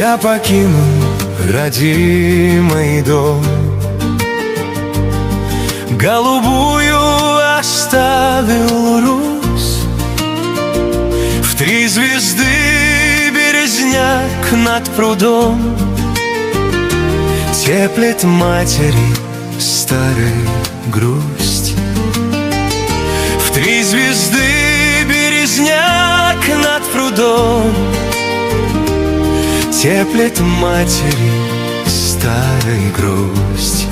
Я покинул родимый дом, голубую оставил Русь. В 3 звезды березняк над прудом теплит матери старой грусть. В 3 звезды березняк над прудом теплит матери старой грусть.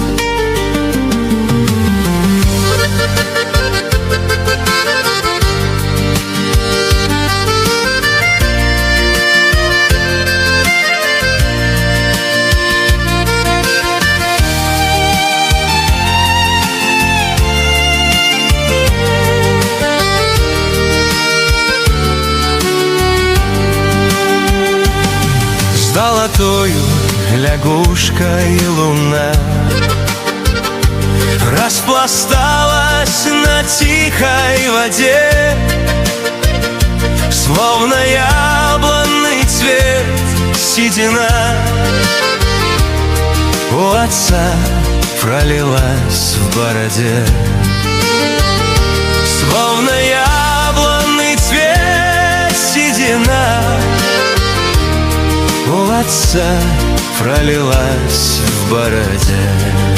Золотою лягушка и луна распласталась на тихой воде, словно яблонный цвет седина у отца пролилась в бороде. Словно яблонный цвет седина у отца пролилась в бороде.